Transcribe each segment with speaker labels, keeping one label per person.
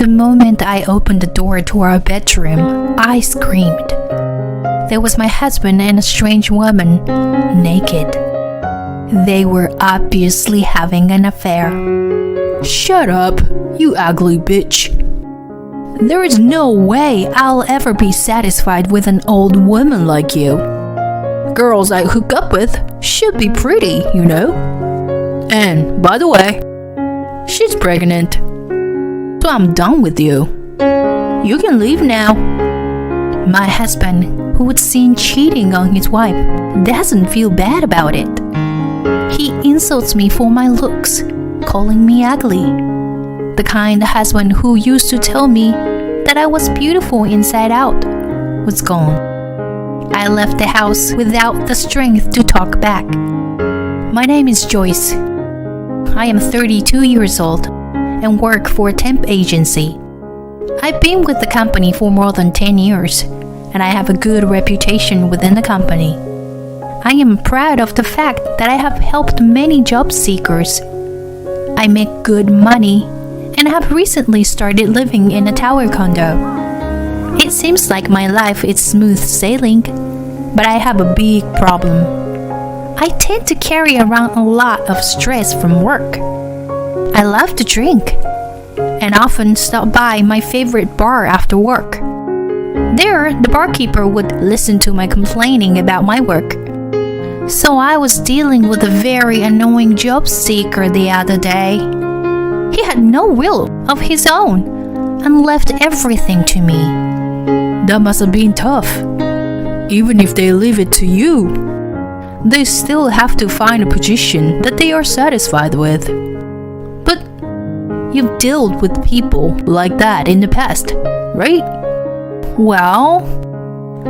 Speaker 1: The moment I opened the door to our bedroom, I screamed. There was my husband and a strange woman, naked. They were obviously having an affair.
Speaker 2: Shut up, you ugly bitch.
Speaker 1: There is no way I'll ever be satisfied with an old woman like you.
Speaker 2: Girls I hook up with should be pretty, you know. And, by the way, she's pregnant. So I'm done with you. You can leave now.
Speaker 1: My husband, who was seen cheating on his wife, doesn't feel bad about it. He insults me for my looks, calling me ugly. The kind husband who used to tell me that I was beautiful inside out was gone. I left the house without the strength to talk back. My name is Joyce. I am 32 years old and work for a temp agency. I've been with the company for more than 10 years, and I have a good reputation within the company. I am proud of the fact that I have helped many job seekers. I make good money and have recently started living in a tower condo. It seems like my life is smooth sailing, but I have a big problem. I tend to carry around a lot of stress from work. I love to drink and often stop by my favorite bar after work. There, the barkeeper would listen to my complaining about my work. So I was dealing with a very annoying job seeker the other day. He had no will of his own and left everything to me.
Speaker 2: That must have been tough. Even if they leave it to you, they still have to find a position that they are satisfied with. But you've dealt with people like that in the past, right?
Speaker 1: Well,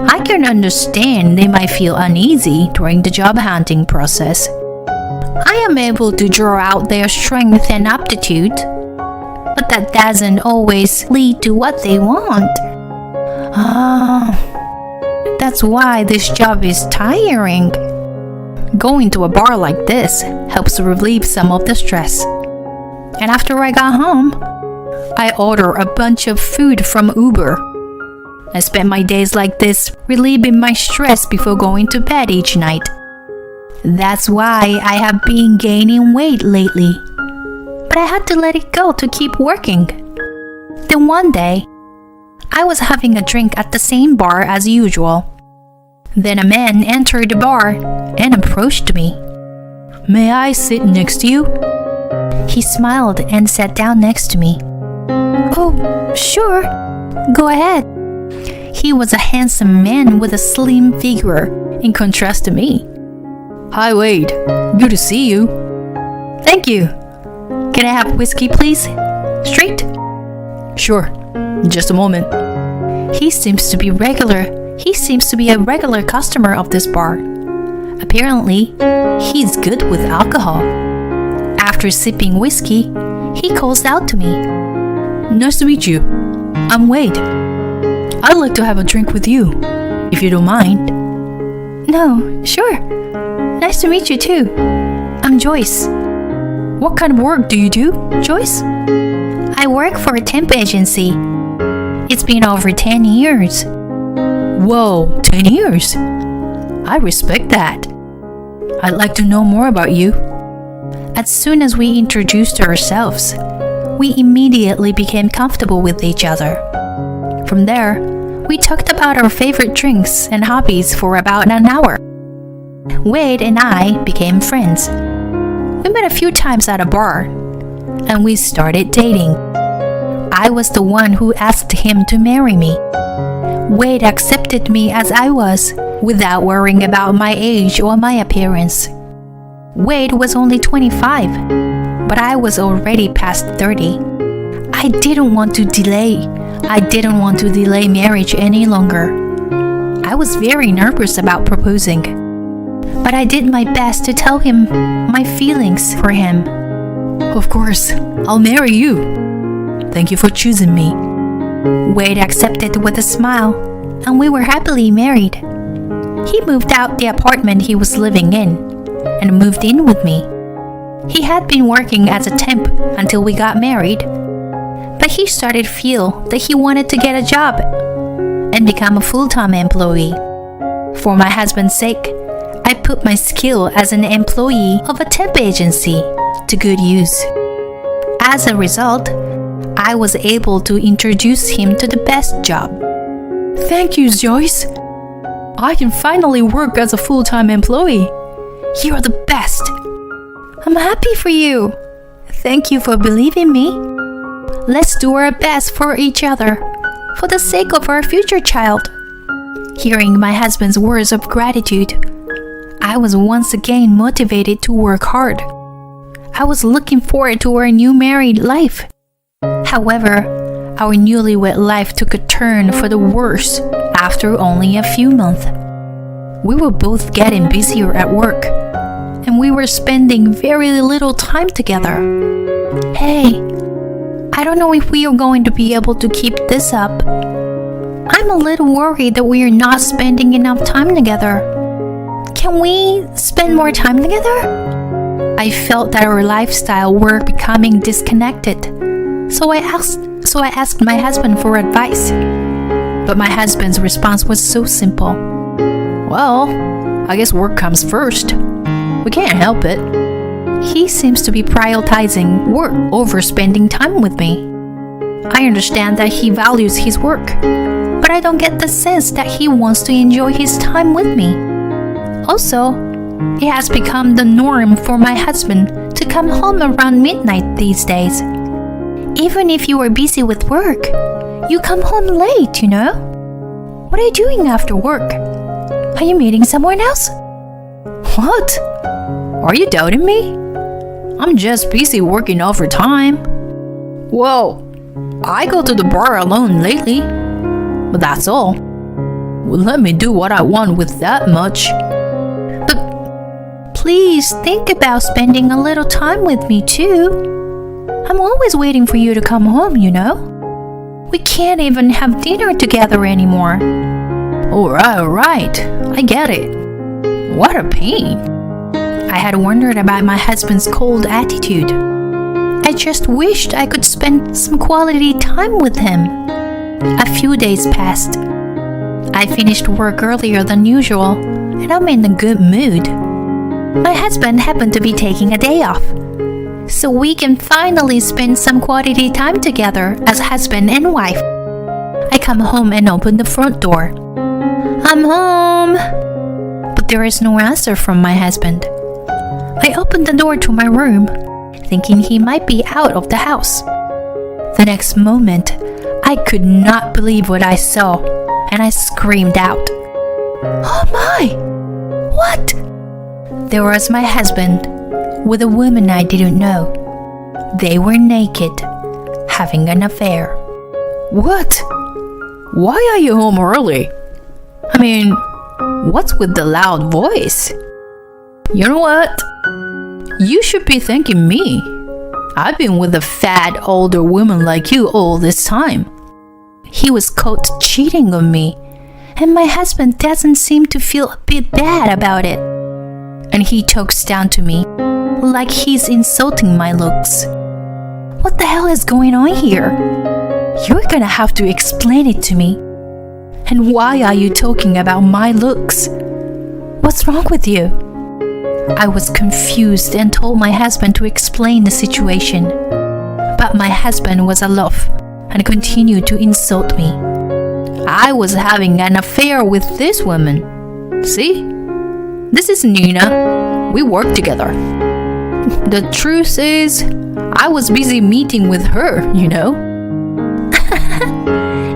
Speaker 1: I can understand they might feel uneasy during the job hunting process. I am able to draw out their strength and aptitude, but that doesn't always lead to what they want. That's why this job is tiring. Going to a bar like this helps relieve some of the stress. And after I got home, I order a bunch of food from Uber. I spend my days like this, relieving my stress before going to bed each night. That's why I have been gaining weight lately. But I had to let it go to keep working. Then one day, I was having a drink at the same bar as usual. Then a man entered the bar and approached me.
Speaker 2: May I sit next to you?
Speaker 1: He smiled and sat down next to me. Oh, sure. Go ahead. He was a handsome man with a slim figure, in contrast to me.
Speaker 2: Hi, Wade. Good to see you.
Speaker 1: Thank you. Can I have whiskey, please? Straight?
Speaker 2: Sure. Just a moment.
Speaker 1: He seems to be a regular customer of this bar. Apparently, he's good with alcohol. After sipping whiskey, he calls out to me.
Speaker 2: Nice to meet you. I'm Wade. I'd like to have a drink with you, if you don't mind.
Speaker 1: No, sure. Nice to meet you too. I'm Joyce.
Speaker 2: What kind of work do you do, Joyce?
Speaker 1: I work for a temp agency. It's been over 10 years.
Speaker 2: Whoa, 10 years? I respect that. I'd like to know more about you.
Speaker 1: As soon as we introduced ourselves, we immediately became comfortable with each other. From there, we talked about our favorite drinks and hobbies for about an hour. Wade and I became friends. We met a few times at a bar, and we started dating. I was the one who asked him to marry me. Wade accepted me as I was, without worrying about my age or my appearance. Wade was only 25, but I was already past 30. I didn't want to delay marriage any longer. I was very nervous about proposing, but I did my best to tell him my feelings for him.
Speaker 2: Of course, I'll marry you. Thank you for choosing me.
Speaker 1: Wade accepted with a smile, and we were happily married. He moved out the apartment he was living in and moved in with me. He had been working as a temp until we got married, but he started to feel that he wanted to get a job and become a full-time employee. For my husband's sake, I put my skill as an employee of a temp agency to good use. As a result, I was able to introduce him to the best job.
Speaker 2: Thank you, Joyce. I can finally work as a full-time employee. You're the best.
Speaker 1: I'm happy for you. Thank you for believing me. Let's do our best for each other, for the sake of our future child. Hearing my husband's words of gratitude, I was once again motivated to work hard. I was looking forward to our new married life. However, our newlywed life took a turn for the worse after only a few months. We were both getting busier at work, and we were spending very little time together. Hey, I don't know if we are going to be able to keep this up. I'm a little worried that we are not spending enough time together. Can we spend more time together? I felt that our lifestyle were becoming disconnected, so I asked my husband for advice. But my husband's response was so simple.
Speaker 2: Well, I guess work comes first. We can't help it.
Speaker 1: He seems to be prioritizing work over spending time with me. I understand that he values his work, but I don't get the sense that he wants to enjoy his time with me. Also, it has become the norm for my husband to come home around midnight these days. Even if you are busy with work, you come home late, you know? What are you doing after work? Are you meeting someone else?
Speaker 2: What? Are you doubting me? I'm just busy working overtime. Well, I go to the bar alone lately, but that's all. Well, let me do what I want with that much.
Speaker 1: But please think about spending a little time with me too. I'm always waiting for you to come home, you know? We can't even have dinner together anymore.
Speaker 2: Alright, I get it. What a pain.
Speaker 1: I had wondered about my husband's cold attitude. I just wished I could spend some quality time with him. A few days passed. I finished work earlier than usual, and I'm in a good mood. My husband happened to be taking a day off, so we can finally spend some quality time together as husband and wife. I come home and open the front door. I'm home. But there is no answer from my husband. I opened the door to my room, thinking he might be out of the house. The next moment, I could not believe what I saw, and I screamed out. Oh my! What? There was my husband with a woman I didn't know. They were naked, having an affair.
Speaker 2: What? Why are you home early? I mean, what's with the loud voice? You know what? You should be thanking me. I've been with a fat older woman like you all this time.
Speaker 1: He was caught cheating on me, and my husband doesn't seem to feel a bit bad about it. And he talks down to me like he's insulting my looks. What the hell is going on here? You're gonna have to explain it to me. And why are you talking about my looks? What's wrong with you? I was confused and told my husband to explain the situation. But my husband was aloof and continued to insult me.
Speaker 2: I was having an affair with this woman. See? This is Nina. We work together. The truth is, I was busy meeting with her, you know.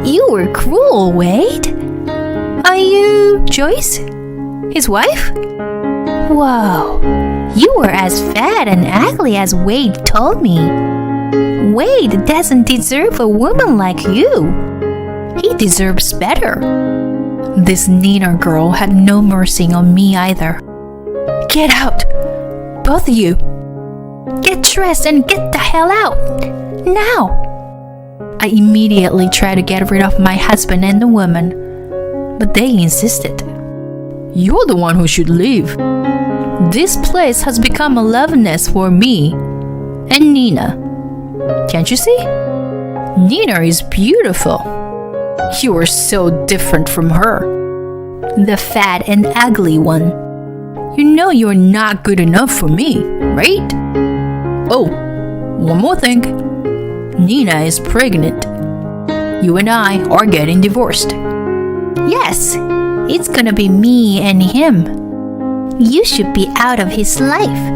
Speaker 1: You were cruel, Wade. Are you Joyce, his wife? Wow, you were as fat and ugly as Wade told me. Wade doesn't deserve a woman like you. He deserves better. This Nina girl had no mercy on me either. Get out, both of you. Get dressed and get the hell out, now. I immediately tried to get rid of my husband and the woman, but they insisted.
Speaker 2: You're the one who should leave. This place has become a love nest for me and Nina. Can't you see? Nina is beautiful. You are so different from her.
Speaker 1: The fat and ugly one.
Speaker 2: You know you're not good enough for me, right? Oh, one more thing. Nina is pregnant. You and I are getting divorced.
Speaker 1: Yes, it's gonna be me and him. You should be out of his life.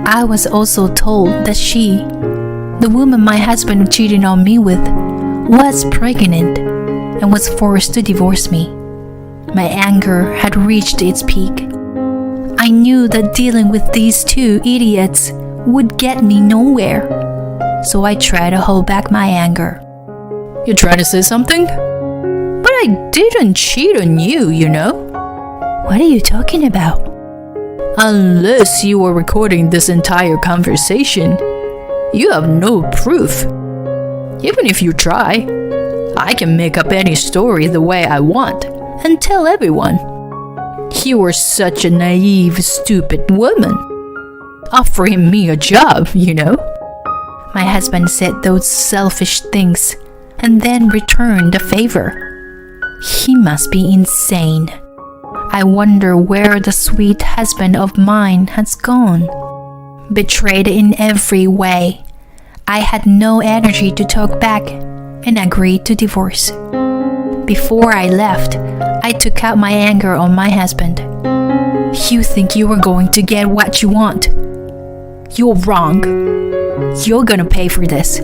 Speaker 2: I was also told that she, the woman my husband cheated on me with, was pregnant and was forced to divorce me. My anger had reached its peak. I knew that dealing with these two idiots would get me nowhere, so I tried to hold back my anger. You're trying to say something? But I didn't cheat on you, you know?
Speaker 1: What are you talking about?
Speaker 2: Unless you were recording this entire conversation, you have no proof. Even if you try, I can make up any story the way I want and tell everyone. You were such a naive, stupid woman. Offering me a job, you know?
Speaker 1: My husband said those selfish things and then returned the favor. He must be insane. I wonder where the sweet husband of mine has gone. Betrayed in every way, I had no energy to talk back and agreed to divorce. Before I left, I took out my anger on my husband. You think you are going to get what you want? You're wrong. You're gonna pay for this.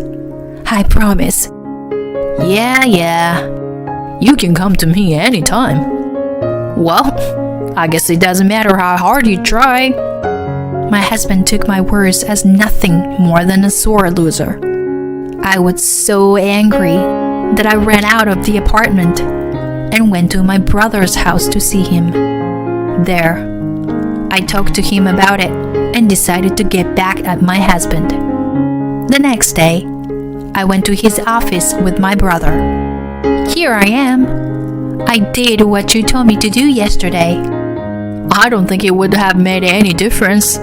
Speaker 1: I promise.
Speaker 2: Yeah. You can come to me anytime. Well, I guess it doesn't matter how hard you try.
Speaker 1: My husband took my words as nothing more than a sore loser. I was so angry that I ran out of the apartment and went to my brother's house to see him. There, I talked to him about it and decided to get back at my husband. The next day, I went to his office with my brother. Here I am. I did what you told me to do yesterday.
Speaker 2: I don't think it would have made any difference.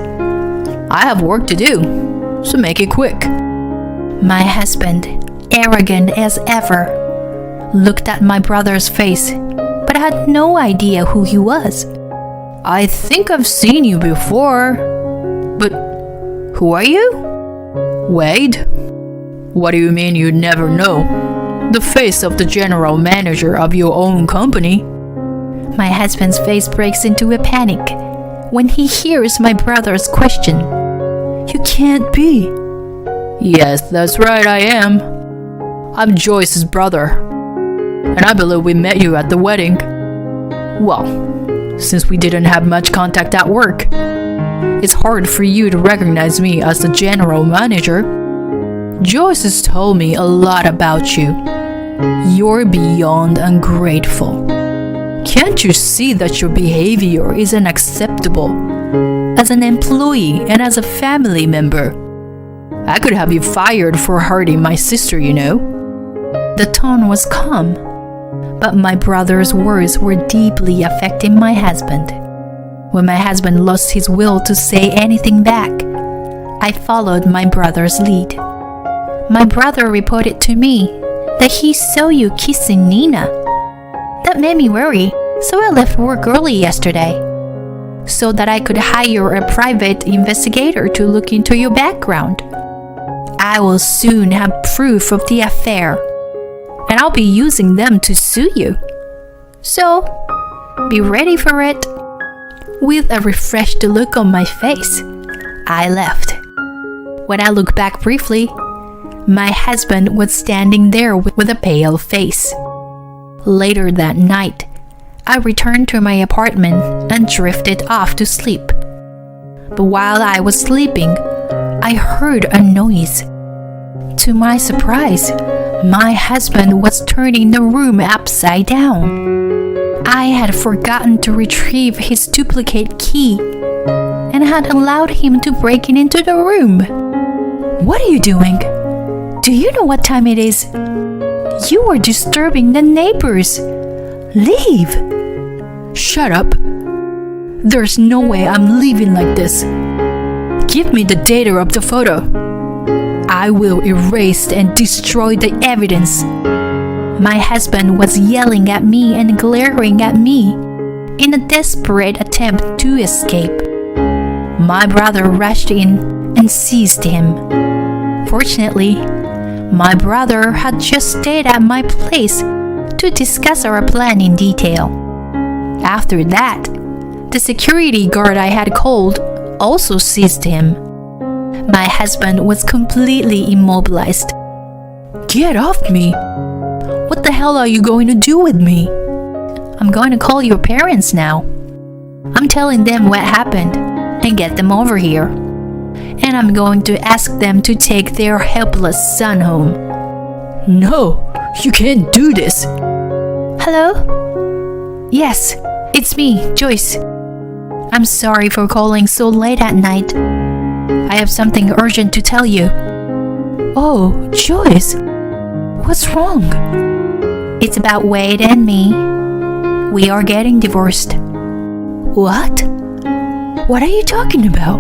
Speaker 2: I have work to do, so make it quick.
Speaker 1: My husband, arrogant as ever, looked at my brother's face, but had no idea who he was.
Speaker 2: I think I've seen you before, but who are you? Wade? What do you mean you never know? The face of the general manager of your own company.
Speaker 1: My husband's face breaks into a panic when he hears my brother's question. You can't be.
Speaker 2: Yes, that's right, I am. I'm Joyce's brother, and I believe we met you at the wedding. Well, since we didn't have much contact at work, it's hard for you to recognize me as the general manager. Joyce has told me a lot about you. You're beyond ungrateful. Can't you see that your behavior is unacceptable as an employee and as a family member? I could have you fired for hurting my sister, you know.
Speaker 1: The tone was calm, but my brother's words were deeply affecting my husband. When my husband lost his will to say anything back, I followed my brother's lead. My brother reported to me that he saw you kissing Nina. That made me worry, so I left work early yesterday, so that I could hire a private investigator to look into your background. I will soon have proof of the affair, and I'll be using them to sue you. So, be ready for it. With a refreshed look on my face, I left. When I looked back briefly, my husband was standing there with a pale face. Later that night, I returned to my apartment and drifted off to sleep. But while I was sleeping, I heard a noise. To my surprise, my husband was turning the room upside down. I had forgotten to retrieve his duplicate key and had allowed him to break into the room. What are you doing? Do you know what time it is? You are disturbing the neighbors. Leave!
Speaker 2: Shut up. There's no way I'm leaving like this. Give me the data of the photo. I will erase and destroy the evidence.
Speaker 1: My husband was yelling at me and glaring at me in a desperate attempt to escape. My brother rushed in and seized him. Fortunately, my brother had just stayed at my place to discuss our plan in detail. After that, the security guard I had called also seized him. My husband was completely immobilized.
Speaker 2: Get off me! What the hell are you going to do with me?
Speaker 1: I'm going to call your parents now. I'm telling them what happened and get them over here. And I'm going to ask them to take their helpless son home.
Speaker 2: No, you can't do this.
Speaker 1: Hello? Yes, it's me, Joyce. I'm sorry for calling so late at night. I have something urgent to tell you.
Speaker 2: Oh, Joyce, what's wrong?
Speaker 1: It's about Wade and me. We are getting divorced.
Speaker 2: What? What are you talking about?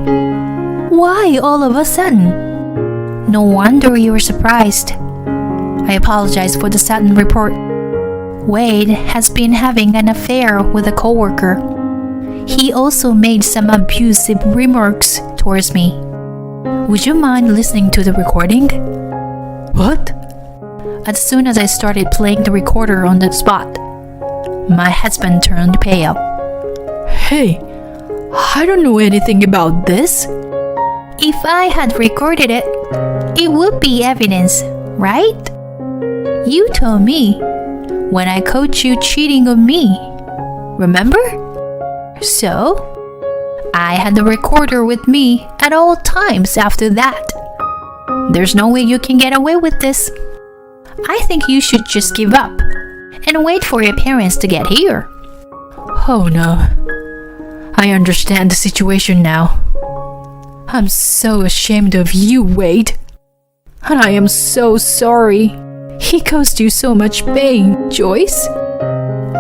Speaker 2: Why all of a sudden?
Speaker 1: No wonder you were surprised. I apologize for the sudden report. Wade has been having an affair with a coworker. He also made some abusive remarks towards me. Would you mind listening to the recording?
Speaker 2: What?
Speaker 1: As soon as I started playing the recorder on the spot, my husband turned pale.
Speaker 2: Hey, I don't know anything about this.
Speaker 1: If I had recorded it, it would be evidence, right? You told me when I caught you cheating on me. Remember? So, I had the recorder with me at all times after that. There's no way you can get away with this. I think you should just give up and wait for your parents to get here.
Speaker 2: Oh no. I understand the situation now. I'm so ashamed of you, Wade. And I am so sorry. He caused you so much pain, Joyce.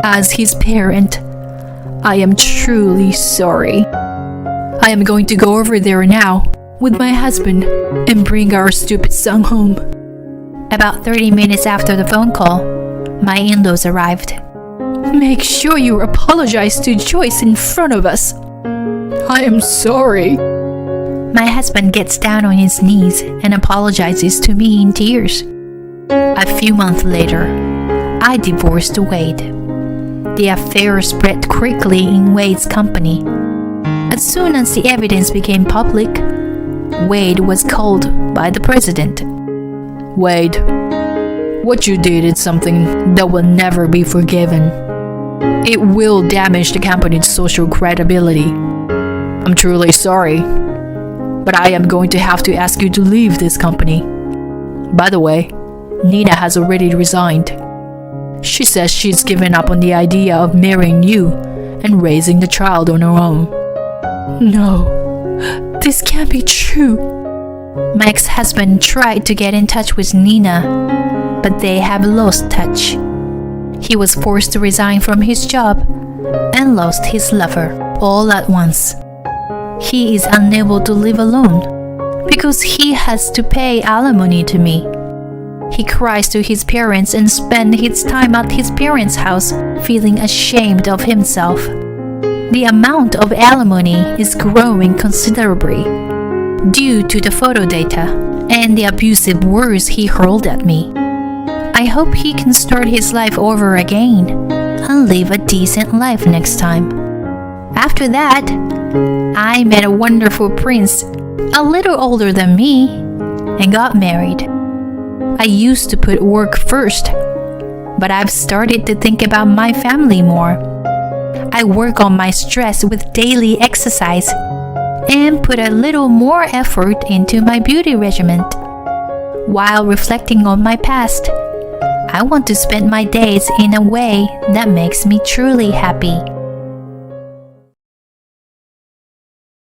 Speaker 2: As his parent, I am truly sorry. I am going to go over there now with my husband and bring our stupid son home.
Speaker 1: About 30 minutes after the phone call, my in-laws arrived.
Speaker 2: Make sure you apologize to Joyce in front of us. I am sorry.
Speaker 1: My husband gets down on his knees and apologizes to me in tears. A few months later, I divorced Wade. The affair spread quickly in Wade's company. As soon as the evidence became public, Wade was called by the president.
Speaker 2: Wade, what you did is something that will never be forgiven. It will damage the company's social credibility. I'm truly sorry, but I am going to have to ask you to leave this company. By the way, Nina has already resigned. She says she's given up on the idea of marrying you and raising the child on her own. No, this can't be true.
Speaker 1: My ex-husband tried to get in touch with Nina, but they have lost touch. He was forced to resign from his job and lost his lover all at once. He is unable to live alone because he has to pay alimony to me. He cries to his parents and spends his time at his parents' house feeling ashamed of himself. The amount of alimony is growing considerably due to the photo data and the abusive words he hurled at me. I hope he can start his life over again and live a decent life next time. After that, I met a wonderful prince, a little older than me, and got married. I used to put work first, but I've started to think about my family more. I work on my stress with daily exercise and put a little more effort into my beauty regimen. While reflecting on my past, I want to spend my days in a way that makes me truly happy.